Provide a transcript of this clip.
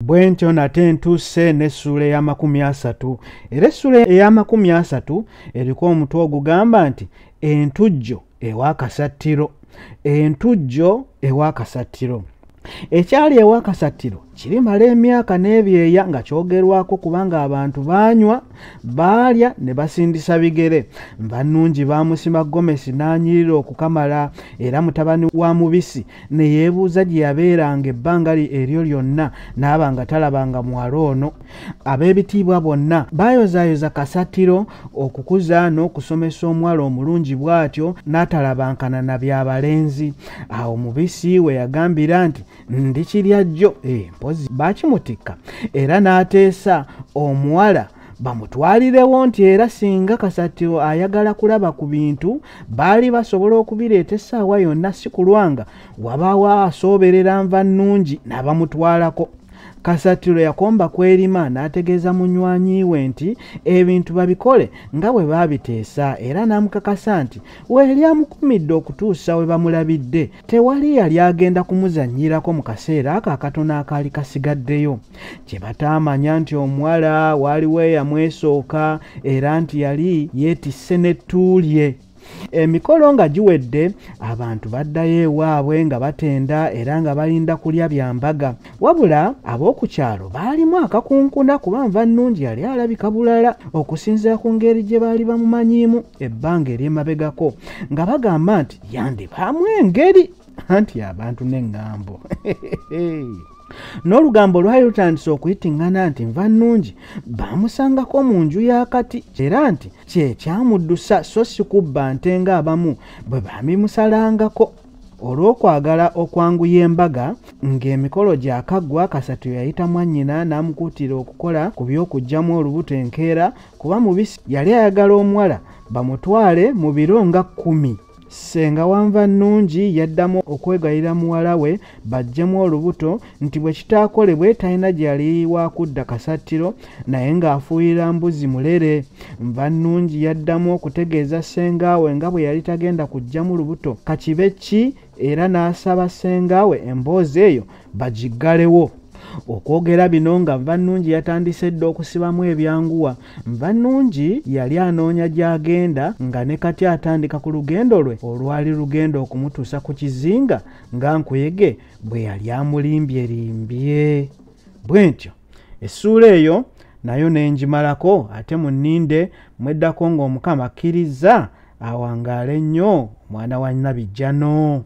bwentyo nate ntuuse n'essuula eya30. Era essuula eya30 eriko omutwe ogugamba nti entujjo ewa kasattiro. Entujjo ewa kasattiro. Ekyali ewa kasattiro kirimala emyaka n'ebyeya nga kyogerwako kubanga abantu baanywa baalya ne basindisa bigere. Nvannungi baamusima Gomesi n'anyirira okukamala, era mutabani wa mubisi ne yeebuuza gye yabeeranga ebbanga eryo lyonna n'aba nga talabanga mwalo ono. Ab'ebitiibwa bonna baayozaayoza kasattiro okukuza n'okusomesa omuwala omulungi bw'atyo n'atalabankana na byabalenzi. Awo mubisi we yagambira nti ndikirya jjo mpozi baakimutikka, era n'ateesa omuwala bamutwalirewo nti era singa kasattiro ayagala kulaba ku bintu baali basobola okubireeta essaawa yonna, si kulwanga wabaawo asooberera Nvannungi n'abamutwalako. Kasattiro yakomba kwerima n'ategeeza munywanyi we nti ebintu babikole nga bwe baabiteesa, era n'amukakasa nti weeri amukumidde okutuusa we bamulabidde tewali yali agenda kumuzannyirako mu kaseera ako akatono akaali kasigaddeyo. Kye bataamanya nti omuwala waaliwo eyamwesooka era nti yali yeetisse n'ettu lye. Emikolo nga giwedde abantu baddayo ewaabwe nga batenda era nga balinda kulya byambaga. Wabula ab'oku kyalo baalimu akakunkuna kuba Nvannungi yali alabika bulala okusinziira ku ngeri gye baali bamumanyiimu ebbanga ery'emabegako, nga bagamba nti yandibaamu engeri anti abantu n'eŋŋambo. N'olugambo lwali lutandise okuyitiŋŋana nti Nvannungi baamusangako mu nju yakati era nti kye kyamuddusa so si kubba nte ng'abamu bwe baamimusalangako. Olw'okwagala okwanguya embaga ng'emikolo gyakaggwa, Kasattiro yayita mwannyina n'amukuutira okukola ku by'okuggyamu olubuto enkeera kuba mubisi yali ayagala omuwala bamutwale mu biro nga 10. Ssenga wa Nvannungi yaddamu okwegayira muwala we baggyemu olubuto nti bwe kitaakolebwe talina gye yali wakudda Kasattiro naye ng'afuuyira mbuzi mulere. Nvannungi yaddamu okutegeeza ssengaawe nga bwe yali tagenda kuggyamu lubuto kakibe ki, era n'asaba ssengaawe emboozi eyo bagiggalewo. Okwogera bino nga Nvannungi yatandise dda okusibamu ebyanguwa. Nvannungi yali anoonya gy'agenda nga ne kati atandika ku lugendo lwe olwali lugenda okumutuusa ku kizinga nga nkuyege bwe yali amulimbyelimbye. Bwentyo essuula eyo nayo nengimalako, ate munninde mweddako ng'Omukama akkiriza awangaale nnyo mwana wa Nnabijjano.